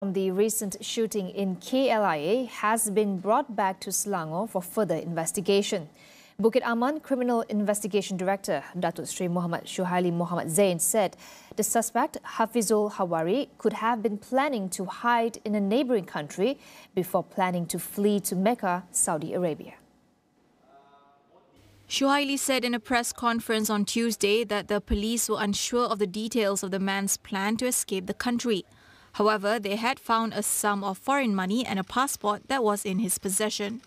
The recent shooting in KLIA has been brought back to Selangor for further investigation. Bukit Aman Criminal Investigation Director Datuk Sri Muhammad Shuhaili Muhammad Zain said the suspect Hafizul Hawari could have been planning to hide in a neighbouring country before planning to flee to Mecca, Saudi Arabia. Shuhaili said in a press conference on Tuesday that the police were unsure of the details of the man's plan to escape the country. However, they had found a sum of foreign money and a passport that was in his possession.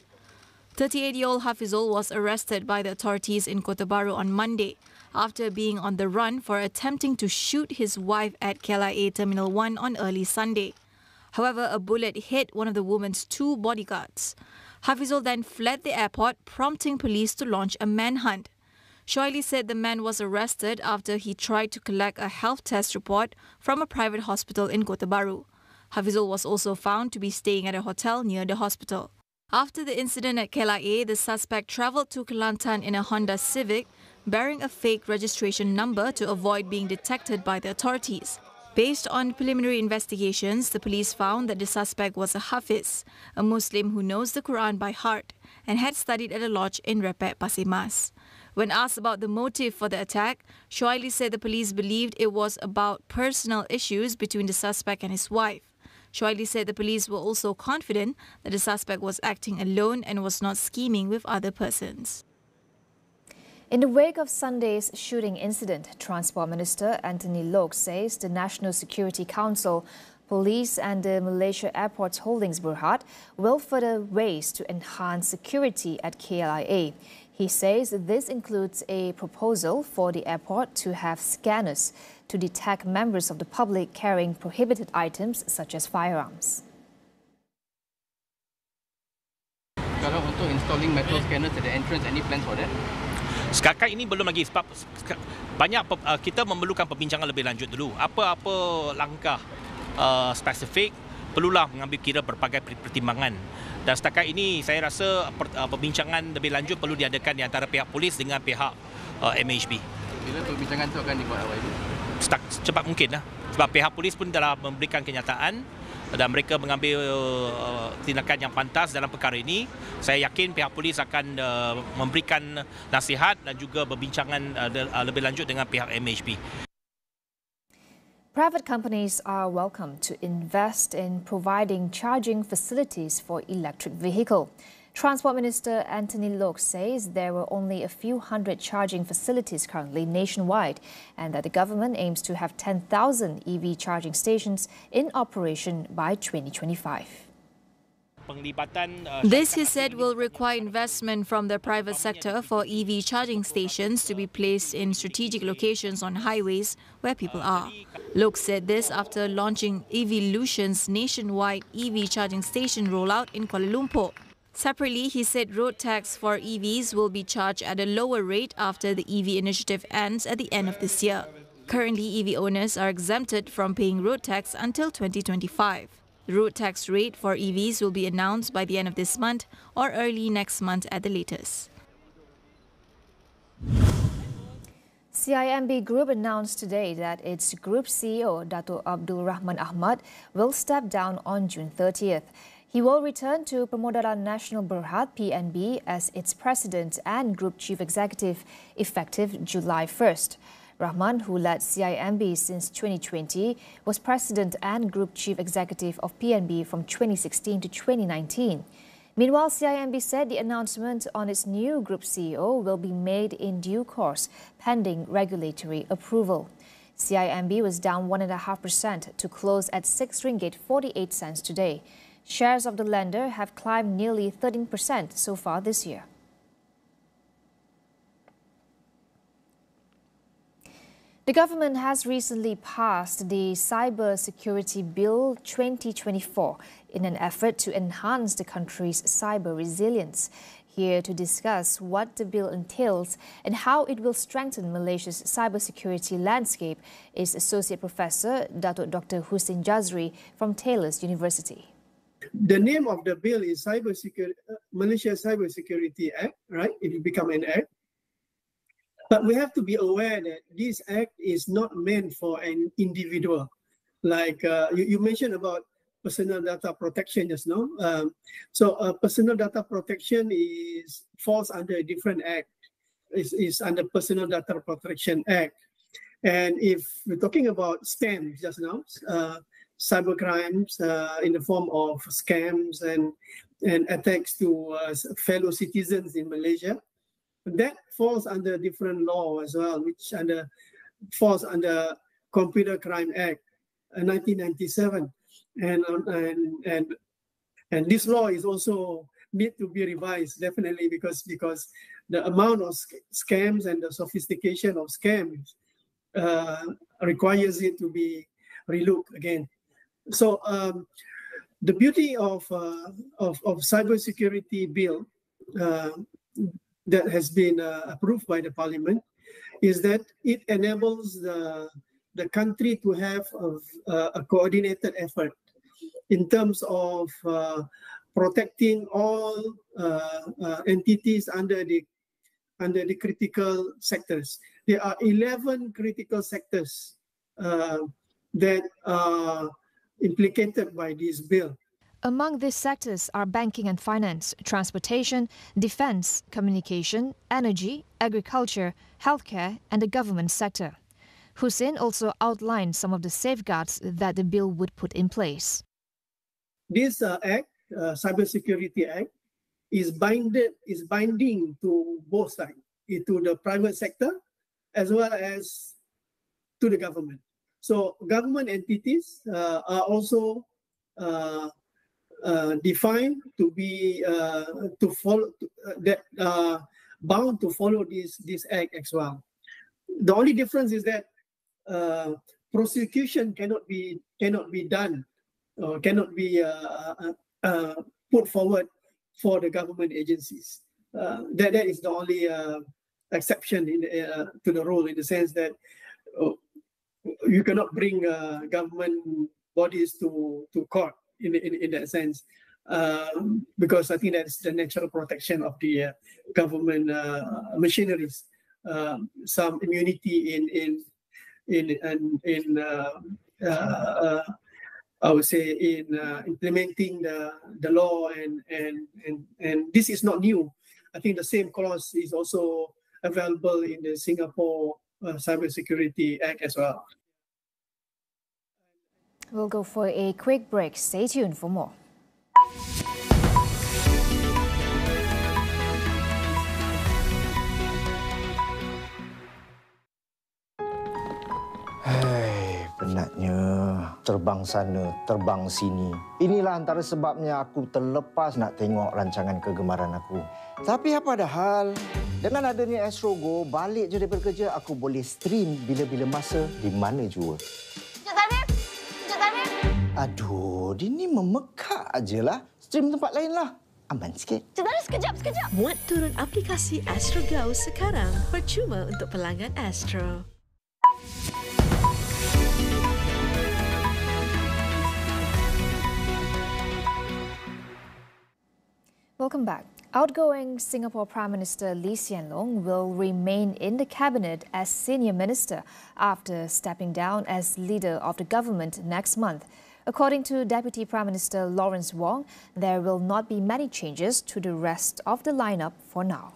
38-year-old Hafizul was arrested by the authorities in Kota Baru on Monday after being on the run for attempting to shoot his wife at KLIA Terminal 1 on early Sunday. However, a bullet hit one of the woman's two bodyguards. Hafizul then fled the airport, prompting police to launch a manhunt. Shuhaili said the man was arrested after he tried to collect a health test report from a private hospital in Kota Baru. Hafizul was also found to be staying at a hotel near the hospital. After the incident at KLIA, the suspect travelled to Kelantan in a Honda Civic, bearing a fake registration number to avoid being detected by the authorities. Based on preliminary investigations, the police found that the suspect was a Hafiz, a Muslim who knows the Quran by heart and had studied at a lodge in Repek, Pasir Mas. When asked about the motive for the attack, Shuhaili said the police believed it was about personal issues between the suspect and his wife. Shuhaili said the police were also confident that the suspect was acting alone and was not scheming with other persons. In the wake of Sunday's shooting incident, Transport Minister Anthony Loke says the National Security Council, Police and the Malaysia Airports Holdings Berhad will further ways to enhance security at KLIA. He says this includes a proposal for the airport to have scanners to detect members of the public carrying prohibited items such as firearms. Kalau untuk installing metal scanners at the entrance, any plans for that? Sekarang ini belum lagi sebab banyak kita memerlukan perbincangan lebih lanjut dulu. Apa-apa langkah spesifik perlulah mengambil kira berbagai pertimbangan. Dan setakat ini saya rasa perbincangan lebih lanjut perlu diadakan di antara pihak polis dengan pihak MHB. Bila perbincangan itu akan dibuat awal ini? Cepat mungkin lah. Sebab pihak polis pun telah memberikan kenyataan dan mereka mengambil tindakan yang pantas dalam perkara ini. Saya yakin pihak polis akan memberikan nasihat dan juga berbincangan lebih lanjut dengan pihak MHB. Private companies are welcome to invest in providing charging facilities for electric vehicle. Transport Minister Anthony Loke says there were only a few hundred charging facilities currently nationwide and that the government aims to have 10,000 EV charging stations in operation by 2025. This, he said, will require investment from the private sector for EV charging stations to be placed in strategic locations on highways where people are. Loke said this after launching Evolution's nationwide EV charging station rollout in Kuala Lumpur. Separately, he said road tax for EVs will be charged at a lower rate after the EV initiative ends at the end of this year. Currently, EV owners are exempted from paying road tax until 2025. The road tax rate for EVs will be announced by the end of this month or early next month at the latest. CIMB Group announced today that its Group CEO, Dato' Abdul Rahman Ahmad, will step down on June 30th. He will return to Pemodaran Nasional Berhad (PNB) as its President and Group Chief Executive effective July 1st. Rahman, who led CIMB since 2020, was President and Group Chief Executive of PNB from 2016 to 2019. Meanwhile, CIMB said the announcement on its new Group CEO will be made in due course, pending regulatory approval. CIMB was down 1.5% to close at 6 ringgit 48 cents today. Shares of the lender have climbed nearly 13% so far this year. The government has recently passed the Cybersecurity Bill 2024 in an effort to enhance the country's cyber resilience. Here to discuss what the bill entails and how it will strengthen Malaysia's cybersecurity landscape is Associate Professor Dato' Dr. Hussein Jazri from Taylor's University. The name of the bill is Malaysia Cybersecurity Act, right? It will become an act. But we have to be aware that this act is not meant for an individual. Like you mentioned about personal data protection just now. So personal data protection falls under a different act. Is under Personal Data Protection Act. And if we're talking about scams just now, cyber crimes in the form of scams and attacks to fellow citizens in Malaysia, that falls under different law as well, which falls under Computer Crime Act 1997. And this law is also need to be revised, definitely, because the amount of scams and the sophistication of scams requires it to be relooked again. So the beauty of cybersecurity bill that has been approved by the Parliament is that it enables the country to have a coordinated effort in terms of protecting all entities under the critical sectors. There are 11 critical sectors that are implicated by this bill. Among these sectors are banking and finance, transportation, defense, communication, energy, agriculture, healthcare, and the government sector. Hussein also outlined some of the safeguards that the bill would put in place. This act, Cybersecurity Act, is binding to both sides, to the private sector as well as to the government. So government entities are also defined to be bound to follow this act as well. The only difference is that prosecution cannot be done or cannot be put forward for the government agencies. That is the only exception to the rule, in the sense that you cannot bring government bodies to court in that sense, because I think that's the natural protection of the government machineries. Some immunity in I would say in implementing the law, and this is not new. I think the same clause is also available in the Singapore Cybersecurity Act as well. We'll go for a quick break. Stay tuned for more. Penatnya terbang sana, terbang sini. Inilah antara sebabnya aku terlepas nak tengok rancangan kegemaran aku. Tapi apa dah hal? Dengan adanya Astro Go, balik je daripada kerja, aku boleh stream bila-bila masa, di mana jua. Sekejap, Tarmim! Sekejap, Tarmim! Aduh, dia ni memekak ajalah. Stream tempat lain lah. Aman sikit. Sekejap. Muat turun aplikasi Astro Go sekarang. Percuma untuk pelanggan Astro. Welcome back. Outgoing Singapore Prime Minister Lee Hsien Loong will remain in the cabinet as senior minister after stepping down as leader of the government next month. According to Deputy Prime Minister Lawrence Wong, there will not be many changes to the rest of the lineup for now.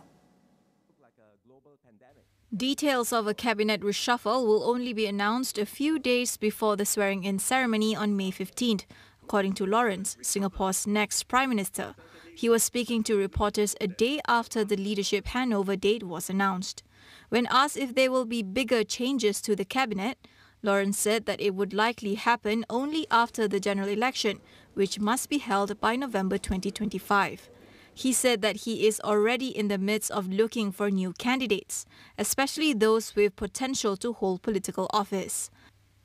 Details of a cabinet reshuffle will only be announced a few days before the swearing-in ceremony on May 15th, according to Lawrence, Singapore's next Prime Minister. He was speaking to reporters a day after the leadership handover date was announced. When asked if there will be bigger changes to the cabinet, Lawrence said that it would likely happen only after the general election, which must be held by November 2025. He said that he is already in the midst of looking for new candidates, especially those with potential to hold political office.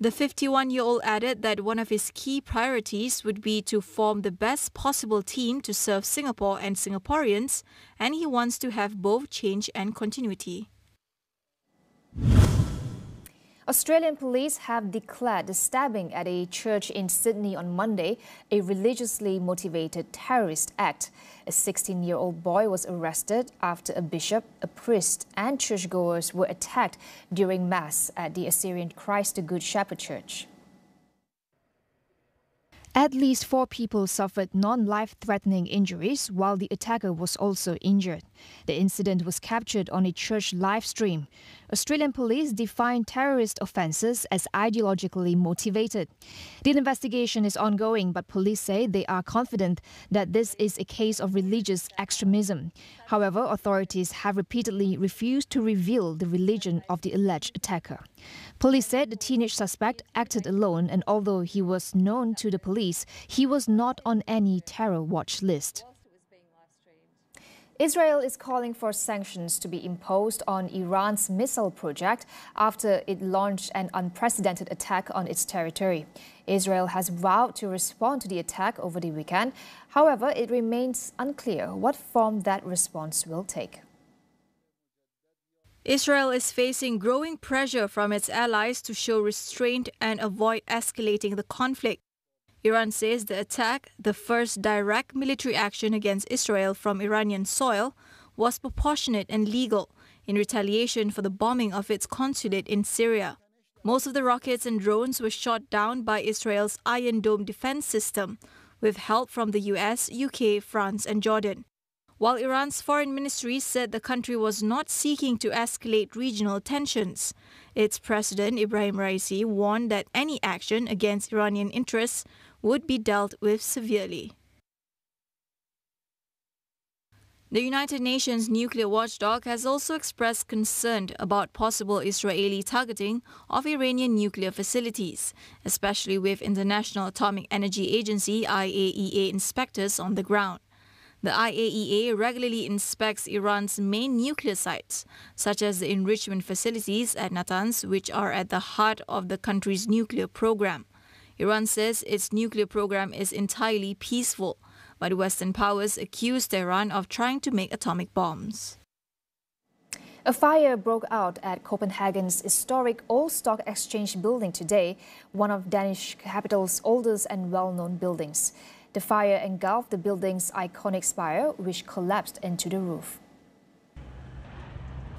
The 51-year-old added that one of his key priorities would be to form the best possible team to serve Singapore and Singaporeans, and he wants to have both change and continuity. Australian police have declared the stabbing at a church in Sydney on Monday a religiously motivated terrorist act. A 16-year-old boy was arrested after a bishop, a priest and churchgoers were attacked during Mass at the Assyrian Christ the Good Shepherd Church. At least 4 people suffered non-life-threatening injuries, while the attacker was also injured. The incident was captured on a church live stream. Australian police define terrorist offences as ideologically motivated. The investigation is ongoing, but police say they are confident that this is a case of religious extremism. However, authorities have repeatedly refused to reveal the religion of the alleged attacker. Police said the teenage suspect acted alone, and although he was known to the police, he was not on any terror watch list. Israel is calling for sanctions to be imposed on Iran's missile project after it launched an unprecedented attack on its territory. Israel has vowed to respond to the attack over the weekend. However, it remains unclear what form that response will take. Israel is facing growing pressure from its allies to show restraint and avoid escalating the conflict. Iran says the attack, the first direct military action against Israel from Iranian soil, was proportionate and legal in retaliation for the bombing of its consulate in Syria. Most of the rockets and drones were shot down by Israel's Iron Dome defense system, with help from the US, UK, France and Jordan. While Iran's foreign ministry said the country was not seeking to escalate regional tensions, its president Ibrahim Raisi warned that any action against Iranian interests would be dealt with severely. The United Nations nuclear watchdog has also expressed concern about possible Israeli targeting of Iranian nuclear facilities, especially with International Atomic Energy Agency (IAEA) inspectors on the ground. The IAEA regularly inspects Iran's main nuclear sites, such as the enrichment facilities at Natanz, which are at the heart of the country's nuclear program. Iran says its nuclear program is entirely peaceful, but Western powers accuse Tehran of trying to make atomic bombs. A fire broke out at Copenhagen's historic Old Stock Exchange building today, one of Danish capital's oldest and well-known buildings. The fire engulfed the building's iconic spire, which collapsed into the roof.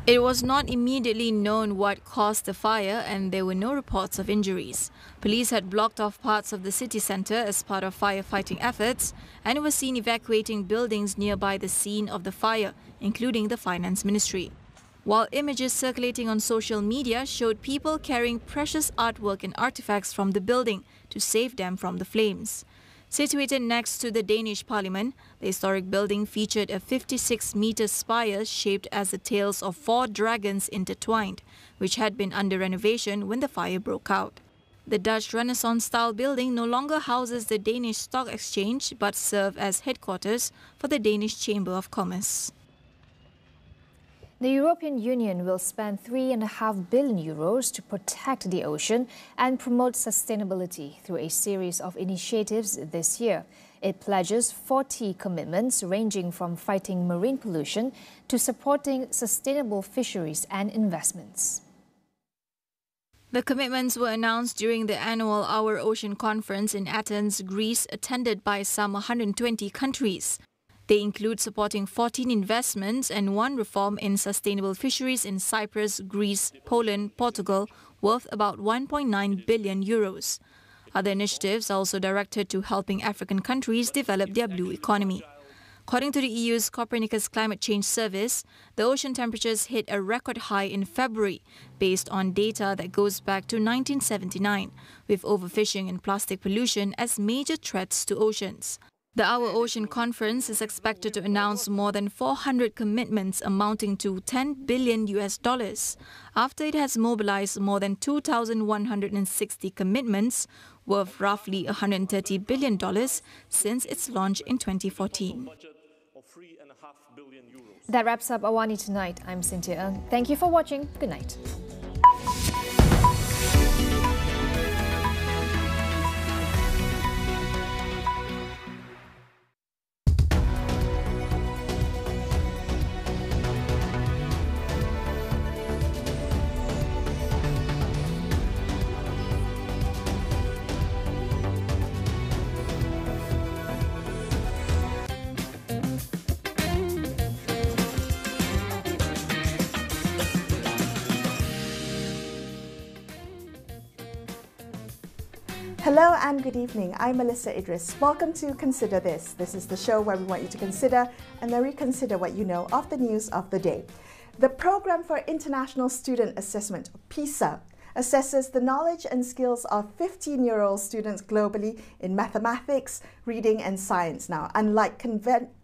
It was not immediately known what caused the fire, and there were no reports of injuries. Police had blocked off parts of the city centre as part of firefighting efforts and were seen evacuating buildings nearby the scene of the fire, including the Finance Ministry. While images circulating on social media showed people carrying precious artwork and artifacts from the building to save them from the flames. Situated next to the Danish Parliament, the historic building featured a 56-meter spire shaped as the tails of 4 dragons intertwined, which had been under renovation when the fire broke out. The Dutch Renaissance-style building no longer houses the Danish Stock Exchange but serves as headquarters for the Danish Chamber of Commerce. The European Union will spend €3.5 billion to protect the ocean and promote sustainability through a series of initiatives this year. It pledges 40 commitments ranging from fighting marine pollution to supporting sustainable fisheries and investments. The commitments were announced during the annual Our Ocean Conference in Athens, Greece, attended by some 120 countries. They include supporting 14 investments and 1 reform in sustainable fisheries in Cyprus, Greece, Poland, Portugal, worth about €1.9 billion. Other initiatives are also directed to helping African countries develop their blue economy. According to the EU's Copernicus Climate Change Service, the ocean temperatures hit a record high in February based on data that goes back to 1979, with overfishing and plastic pollution as major threats to oceans. The Our Ocean Conference is expected to announce more than 400 commitments amounting to $10 billion after it has mobilized more than 2,160 commitments worth roughly $130 billion since its launch in 2014. That wraps up AWANI Tonight. I'm Cynthia Ng. Thank you for watching. Good night. Hello and good evening. I'm Melissa Idris. Welcome to Consider This. This is the show where we want you to consider and then reconsider what you know of the news of the day. The Programme for International Student Assessment, PISA, assesses the knowledge and skills of 15-year-old students globally in mathematics, reading and science. Now, unlike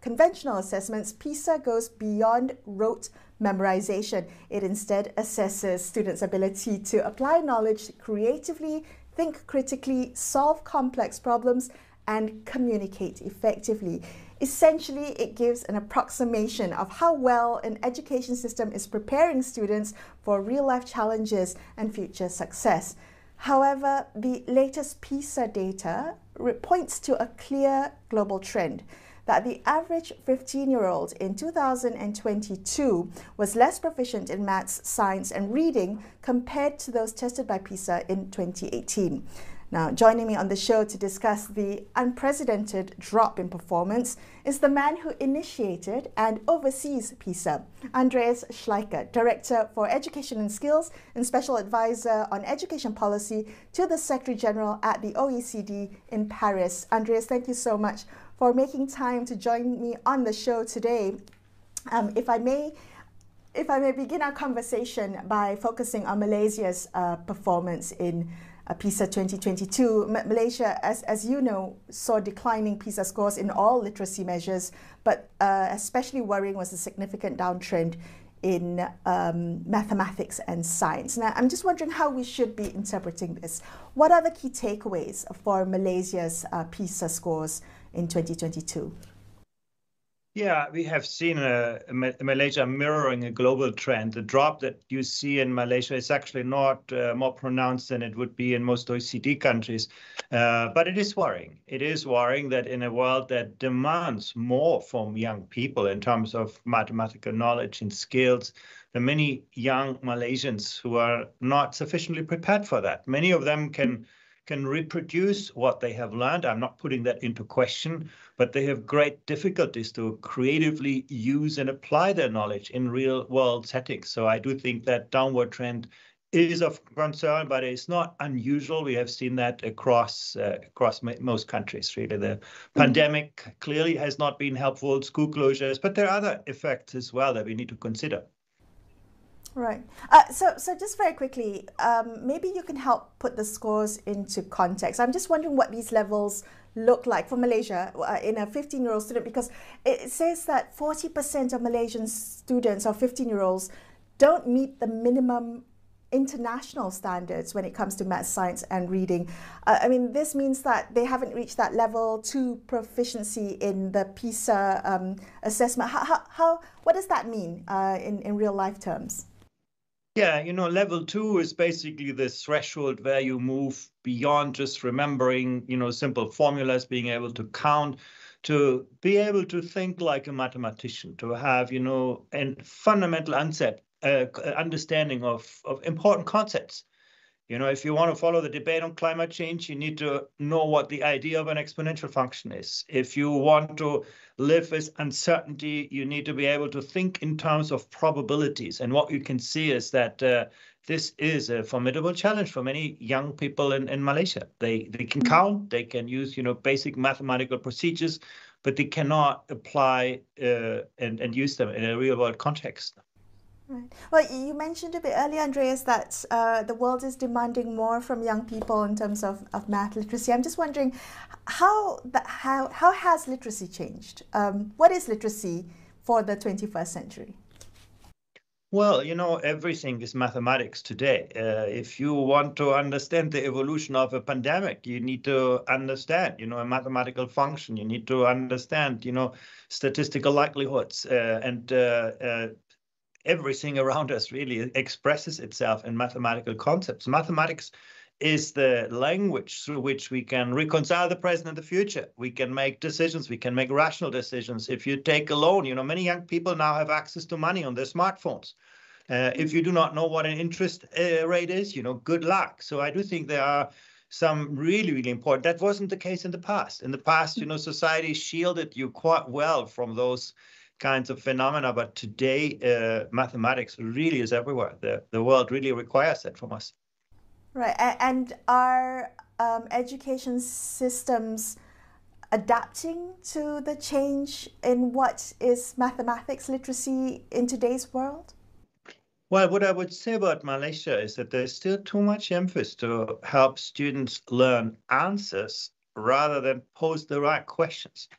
conventional assessments, PISA goes beyond rote memorization. It instead assesses students' ability to apply knowledge creatively, think critically, solve complex problems, and communicate effectively. Essentially, it gives an approximation of how well an education system is preparing students for real-life challenges and future success. However, the latest PISA data points to a clear global trend that the average 15-year-old in 2022 was less proficient in maths, science, and reading compared to those tested by PISA in 2018. Now, joining me on the show to discuss the unprecedented drop in performance is the man who initiated and oversees PISA, Andreas Scher, Director for Education and Skills and Special Advisor on Education Policy to the Secretary General at the OECD in Paris. Andreas, thank you so much for making time to join me on the show today. If I may begin our conversation by focusing on Malaysia's performance in PISA 2022. Malaysia, as you know, saw declining PISA scores in all literacy measures, but especially worrying was a significant downtrend in mathematics and science. Now, I'm just wondering how we should be interpreting this. What are the key takeaways for Malaysia's PISA scores in 2022? Yeah, we have seen Malaysia mirroring a global trend. The drop that you see in Malaysia is actually not more pronounced than it would be in most OECD countries. But it is worrying. It is worrying that in a world that demands more from young people in terms of mathematical knowledge and skills, there are many young Malaysians who are not sufficiently prepared for that. Many of them can reproduce what they have learned. I'm not putting that into question, but they have great difficulties to creatively use and apply their knowledge in real world settings. So I do think that downward trend is of concern, but it's not unusual. We have seen that across most countries, really. The pandemic clearly has not been helpful, school closures, but there are other effects as well that we need to consider. Right. So just very quickly, maybe you can help put the scores into context. I'm just wondering what these levels look like for Malaysia in a 15-year-old student, because it says that 40% of Malaysian students or 15-year-olds don't meet the minimum international standards when it comes to math, science, and reading. I mean, this means that they haven't reached that level 2 proficiency in the PISA assessment. What does that mean in real life terms? Yeah, level 2 is basically this threshold where you move beyond just remembering, simple formulas, being able to count, to be able to think like a mathematician, to have, a fundamental understanding of important concepts. If you want to follow the debate on climate change, you need to know what the idea of an exponential function is. If you want to live with uncertainty, you need to be able to think in terms of probabilities. And what you can see is that this is a formidable challenge for many young people in Malaysia. They can count, they can use basic mathematical procedures, but they cannot apply and use them in a real world context. Right. Well, you mentioned a bit earlier, Andreas, that the world is demanding more from young people in terms of math literacy. I'm just wondering, how has literacy changed? What is literacy for the 21st century? Well, everything is mathematics today. If you want to understand the evolution of a pandemic, you need to understand, a mathematical function. You need to understand, statistical likelihoods and everything around us really expresses itself in mathematical concepts. Mathematics is the language through which we can reconcile the present and the future. We can make decisions. We can make rational decisions. If you take a loan, many young people now have access to money on their smartphones. If you do not know what an interest rate is, good luck. So I do think there are some really, really important. That wasn't the case in the past. In the past, society shielded you quite well from those kinds of phenomena, but today mathematics really is everywhere. The world really requires that from us. Right, and are education systems adapting to the change in what is mathematics literacy in today's world? Well, what I would say about Malaysia is that there's still too much emphasis to help students learn answers rather than pose the right questions.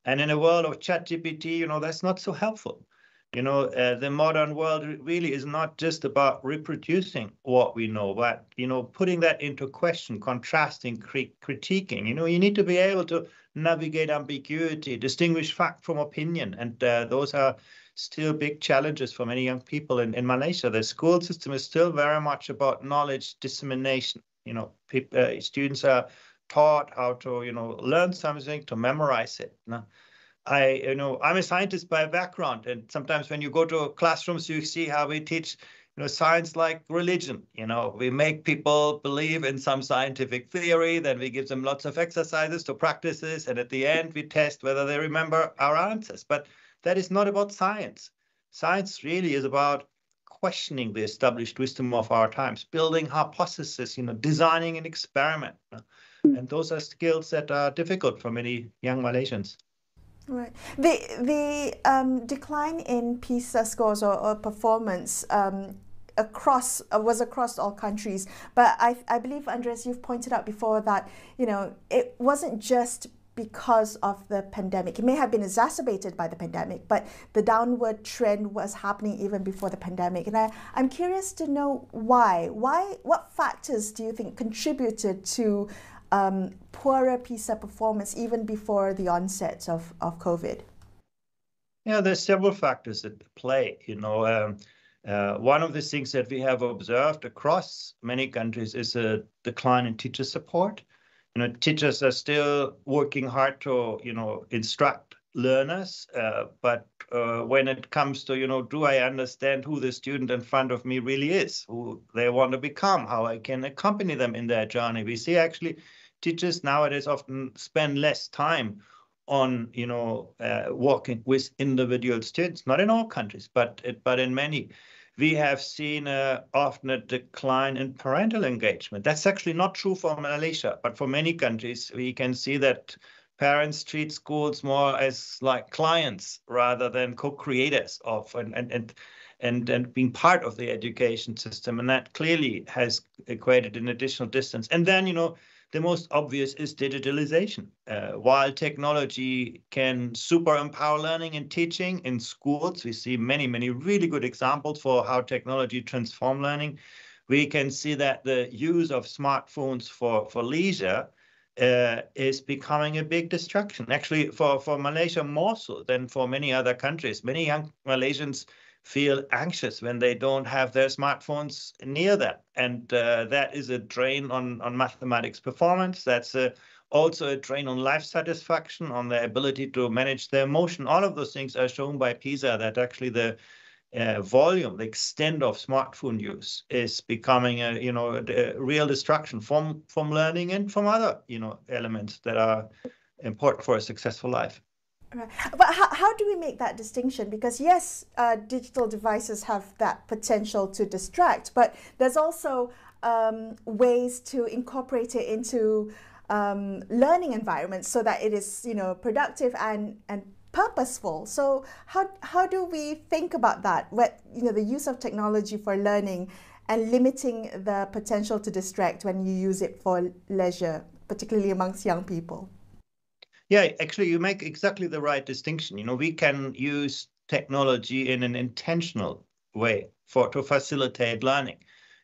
And in a world of ChatGPT, that's not so helpful. The modern world really is not just about reproducing what we know, but, putting that into question, contrasting, critiquing. You need to be able to navigate ambiguity, distinguish fact from opinion. And those are still big challenges for many young people in Malaysia. The school system is still very much about knowledge dissemination. Students are taught how to, learn something, to memorize it. I'm a scientist by background, and sometimes when you go to classrooms, you see how we teach, science like religion. We make people believe in some scientific theory, then we give them lots of exercises to practice this, and at the end we test whether they remember our answers. But that is not about science. Science really is about questioning the established wisdom of our times, building hypotheses, designing an experiment. And those are skills that are difficult for many young Malaysians. Right. The decline in PISA scores or performance was across all countries. But I believe, Andreas, you've pointed out before that, it wasn't just because of the pandemic. It may have been exacerbated by the pandemic, but the downward trend was happening even before the pandemic. And I'm curious to know why. What factors do you think contributed to poorer PISA performance even before the onset of COVID? Yeah, there's several factors at play. One of the things that we have observed across many countries is a decline in teacher support. Teachers are still working hard to, instruct learners, but when it comes to, do I understand who the student in front of me really is, who they want to become, how I can accompany them in their journey. We see actually teachers nowadays often spend less time on, working with individual students, not in all countries, but in many. We have seen often a decline in parental engagement. That's actually not true for Malaysia, but for many countries, we can see that parents treat schools more as like clients rather than co-creators of and being part of the education system. And that clearly has equated an additional distance. And then, the most obvious is digitalization. While technology can super empower learning and teaching in schools, we see many, many really good examples for how technology transforms learning. We can see that the use of smartphones for leisure is becoming a big distraction. Actually, for Malaysia, more so than for many other countries. Many young Malaysians feel anxious when they don't have their smartphones near them. And that is a drain on mathematics performance. That's also a drain on life satisfaction, on their ability to manage their emotion. All of those things are shown by PISA, that actually the volume, the extent of smartphone use is becoming a real distraction from learning and from other, elements that are important for a successful life. Right. But how do we make that distinction? Because yes, digital devices have that potential to distract, but there's also ways to incorporate it into learning environments so that it is, productive and purposeful. So how do we think about that? The use of technology for learning and limiting the potential to distract when you use it for leisure, particularly amongst young people. Yeah, actually, you make exactly the right distinction. We can use technology in an intentional way to facilitate learning.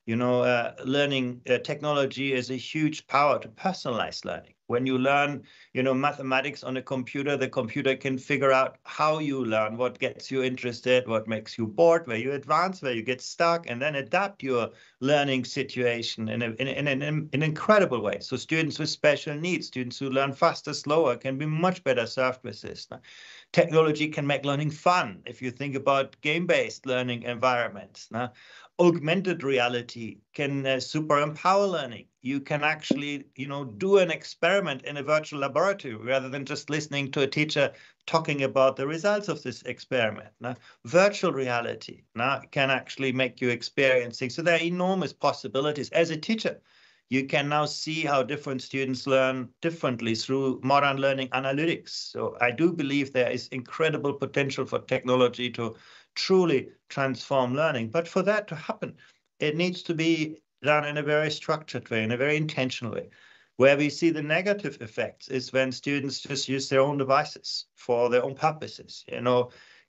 Learning technology is a huge power to personalize learning. When you learn, mathematics on a computer, the computer can figure out how you learn, what gets you interested, what makes you bored, where you advance, where you get stuck, and then adapt your learning situation in an incredible way. So students with special needs, students who learn faster, slower, can be much better served with this. Technology can make learning fun. If you think about game-based learning environments, augmented reality can super empower learning. You can actually, do an experiment in a virtual laboratory rather than just listening to a teacher talking about the results of this experiment. Virtual reality can actually make you experience things. So there are enormous possibilities. As a teacher, you can now see how different students learn differently through modern learning analytics. So I do believe there is incredible potential for technology to truly transform learning. But for that to happen, it needs to be done in a very structured way, in a very intentional way. Where we see the negative effects is when students just use their own devices for their own purposes.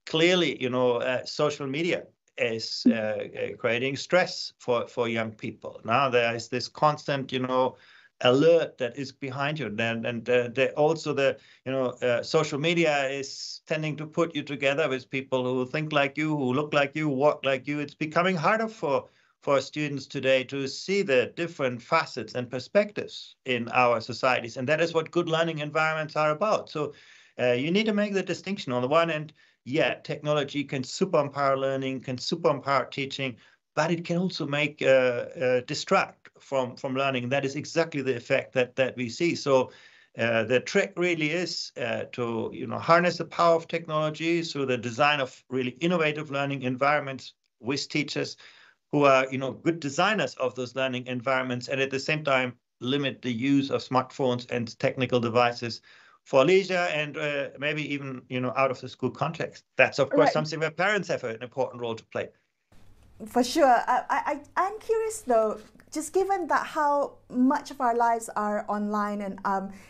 Clearly, social media is creating stress for young people. Now there is this constant, alert that is behind you, and social media is tending to put you together with people who think like you, who look like you, walk like you. It's becoming harder for students today to see the different facets and perspectives in our societies, and that is what good learning environments are about. So you need to make the distinction. On the one hand, yeah, technology can super empower learning, can super empower teaching, but it can also make distract from learning. That is exactly the effect that we see. So the trick really is to harness the power of technology through the design of really innovative learning environments with teachers who are good designers of those learning environments, and at the same time limit the use of smartphones and technical devices for leisure and maybe even out of the school context. That's of course something where parents have an important role to play. For sure. I'm curious though, just given that how much of our lives are online and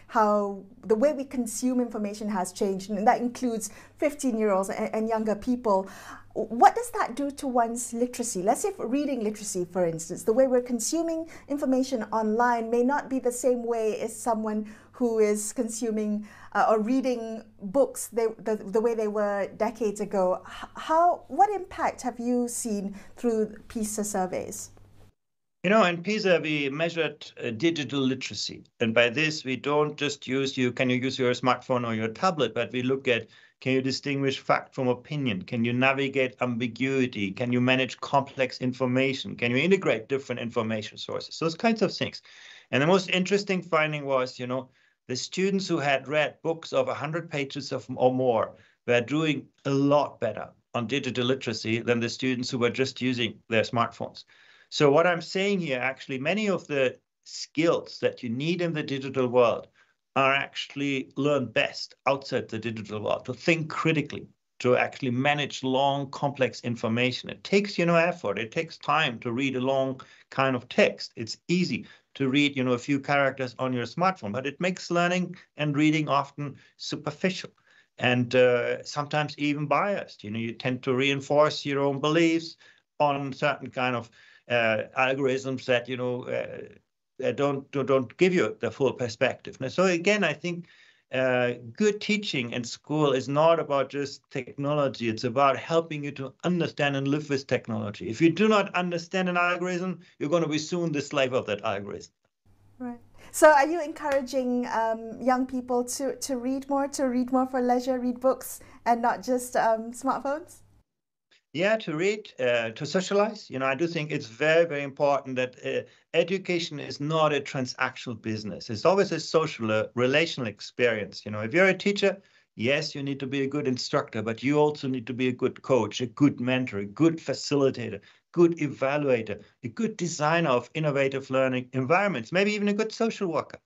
how the way we consume information has changed, and that includes 15-year-olds and younger people, what does that do to one's literacy? Let's say for reading literacy, for instance, the way we're consuming information online may not be the same way as someone who is consuming or reading books the way they were decades ago. What impact have you seen through PISA surveys? In PISA, we measured digital literacy. And by this, we don't just use can you use your smartphone or your tablet, but we look at, can you distinguish fact from opinion? Can you navigate ambiguity? Can you manage complex information? Can you integrate different information sources? Those kinds of things. And the most interesting finding was, the students who had read books of 100 pages or more were doing a lot better on digital literacy than the students who were just using their smartphones. So what I'm saying here, actually, many of the skills that you need in the digital world are actually learned best outside the digital world, to think critically, to actually manage long, complex information. It takes, effort. It takes time to read a long kind of text. It's easy to read, a few characters on your smartphone, but it makes learning and reading often superficial and sometimes even biased. You tend to reinforce your own beliefs on certain kind of algorithms that don't give you the full perspective. Now, so again, I think good teaching in school is not about just technology. It's about helping you to understand and live with technology. If you do not understand an algorithm, you're going to be soon the slave of that algorithm. Right. So are you encouraging young people to read more for leisure, read books, and not just smartphones? Yeah, to read, to socialize. I do think it's very, very important that education is not a transactional business. It's always a social, relational experience. If you're a teacher, yes, you need to be a good instructor, but you also need to be a good coach, a good mentor, a good facilitator, good evaluator, a good designer of innovative learning environments, maybe even a good social worker.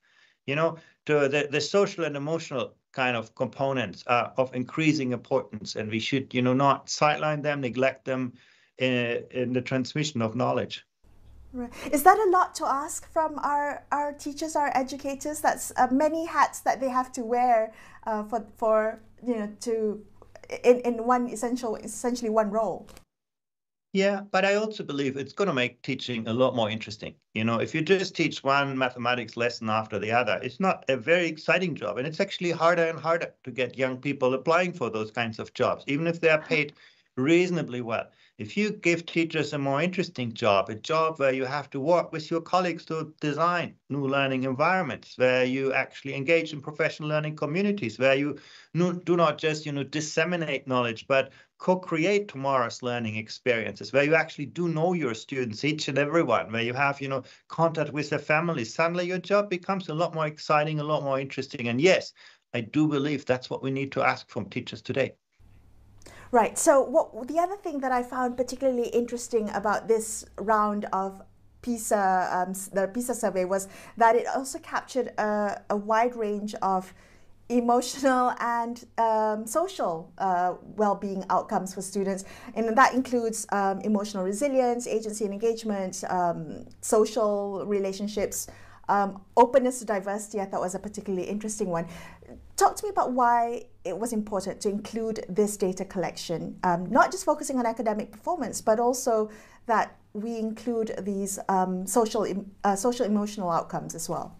To the social and emotional kind of components are of increasing importance, and we should, not sideline them, neglect them in the transmission of knowledge. Right. Is that a lot to ask from our teachers, our educators? That's many hats that they have to wear for in one essentially one role. Yeah, but I also believe it's going to make teaching a lot more interesting. If you just teach one mathematics lesson after the other, it's not a very exciting job. And it's actually harder and harder to get young people applying for those kinds of jobs, even if they're paid reasonably well. If you give teachers a more interesting job, a job where you have to work with your colleagues to design new learning environments, where you actually engage in professional learning communities, where you do not just, disseminate knowledge, but co-create tomorrow's learning experiences, where you actually do know your students, each and every one, where you have, contact with their families, suddenly your job becomes a lot more exciting, a lot more interesting. And yes, I do believe that's what we need to ask from teachers today. Right. So the other thing that I found particularly interesting about this round of the PISA survey was that it also captured a wide range of emotional and social well-being outcomes for students, and that includes emotional resilience, agency and engagement, social relationships, openness to diversity. I thought was a particularly interesting one. Talk to me about why it was important to include this data collection, not just focusing on academic performance, but also that we include these social emotional outcomes as well.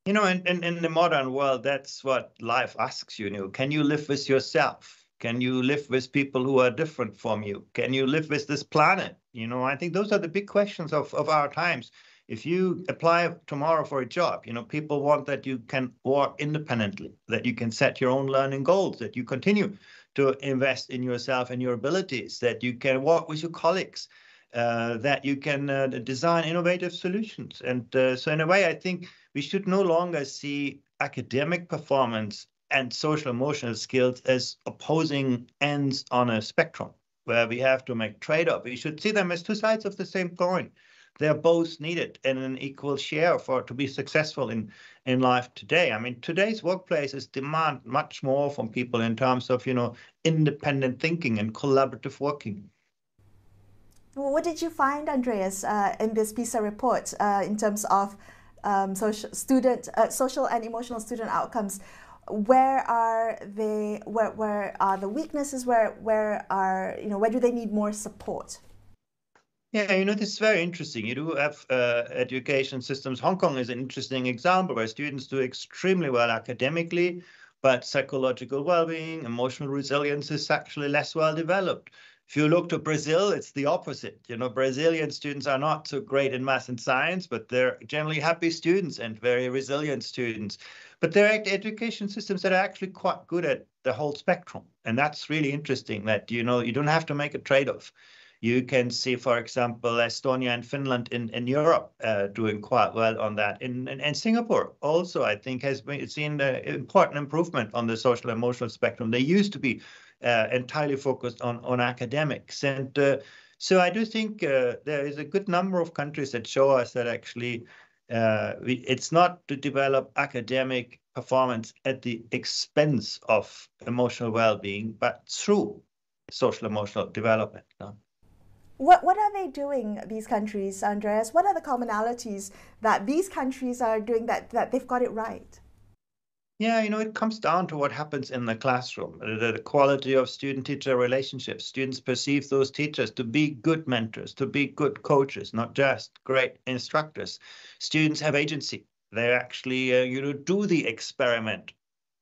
You know, in the modern world, that's what life asks you. Can you live with yourself? Can you live with people who are different from you? Can you live with this planet? I think those are the big questions of our times. If you apply tomorrow for a job, people want that you can work independently, that you can set your own learning goals, that you continue to invest in yourself and your abilities, that you can work with your colleagues, that you can design innovative solutions. And so in a way, I think we should no longer see academic performance and social emotional skills as opposing ends on a spectrum where we have to make trade-off. We should see them as two sides of the same coin. They're both needed in an equal share to be successful in life today. I mean, today's workplaces demand much more from people in terms of, independent thinking and collaborative working. Well, what did you find, Andreas, in this PISA report in terms of social and emotional student outcomes? Where are they? Where are the weaknesses? Where do they need more support? Yeah, this is very interesting. You do have education systems. Hong Kong is an interesting example where students do extremely well academically, but psychological well-being, emotional resilience is actually less well developed. If you look to Brazil, it's the opposite. Brazilian students are not so great in math and science, but they're generally happy students and very resilient students. But there are education systems that are actually quite good at the whole spectrum. And that's really interesting that, you don't have to make a trade-off. You can see, for example, Estonia and Finland in Europe doing quite well on that. And Singapore also, I think, has seen an important improvement on the social emotional spectrum. They used to be entirely focused on academics. And so I do think there is a good number of countries that show us that actually it's not to develop academic performance at the expense of emotional well-being, but through social emotional development. What are they doing, these countries, Andreas? What are the commonalities that these countries are doing that they've got it right? Yeah, it comes down to what happens in the classroom, the quality of student-teacher relationships. Students perceive those teachers to be good mentors, to be good coaches, not just great instructors. Students have agency. They actually, do the experiment,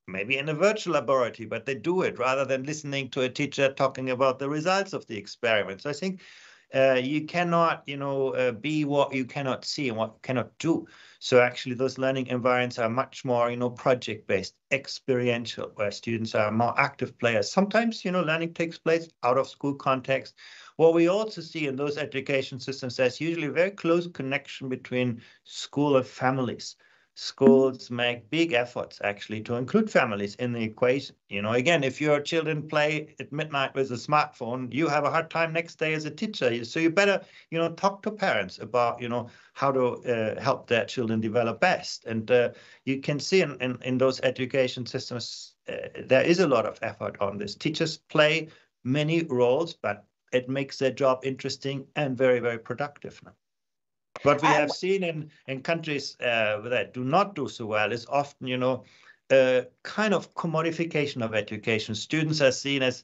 maybe in a virtual laboratory, but they do it rather than listening to a teacher talking about the results of the experiment. So I think you cannot, be what you cannot see and what you cannot do. So actually those learning environments are much more, project-based, experiential, where students are more active players. Sometimes, learning takes place out of school context. What we also see in those education systems, there's usually a very close connection between school and families. Schools make big efforts actually to include families in the equation. Again, if your children play at midnight with a smartphone, you have a hard time next day as a teacher. So you better, talk to parents about, how to help their children develop best. And you can see in those education systems, there is a lot of effort on this. Teachers play many roles, but it makes their job interesting and very, very productive now. What we have seen in countries that do not do so well is often, a kind of commodification of education. Students are seen as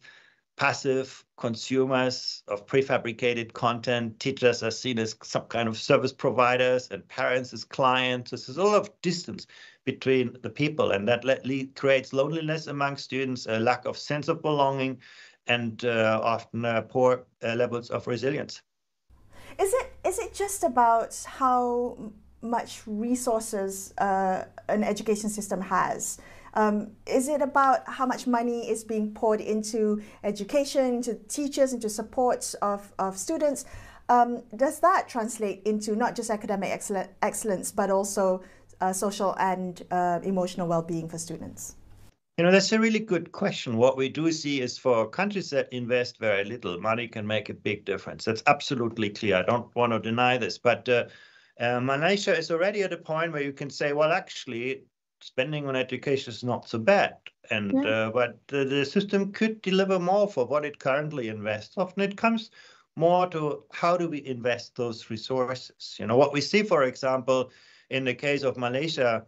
passive consumers of prefabricated content. Teachers are seen as some kind of service providers and parents as clients. There's a lot of distance between the people, and that creates loneliness among students, a lack of sense of belonging, and often poor levels of resilience. Is it just about how much resources an education system has? Is it about how much money is being poured into education, into teachers, into support of students? Does that translate into not just academic excellence, but also social and emotional well-being for students? That's a really good question. What we do see is for countries that invest very little, money can make a big difference. That's absolutely clear. I don't want to deny this. But Malaysia is already at a point where you can say, well, actually, spending on education is not so bad. But the system could deliver more for what it currently invests. Often it comes more to how do we invest those resources? What we see, for example, in the case of Malaysia,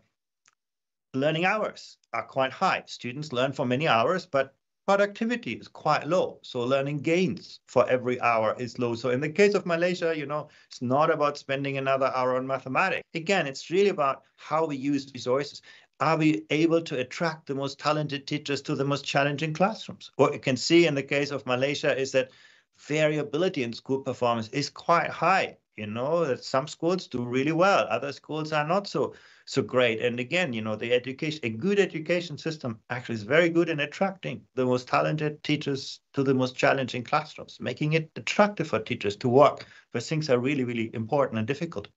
learning hours are quite high. Students learn for many hours, but productivity is quite low. So learning gains for every hour is low. So in the case of Malaysia, it's not about spending another hour on mathematics. Again, it's really about how we use resources. Are we able to attract the most talented teachers to the most challenging classrooms? What you can see in the case of Malaysia is that variability in school performance is quite high. That some schools do really well, other schools are not so great. And again, a good education system actually is very good in attracting the most talented teachers to the most challenging classrooms, making it attractive for teachers to work where things are really, really important and difficult.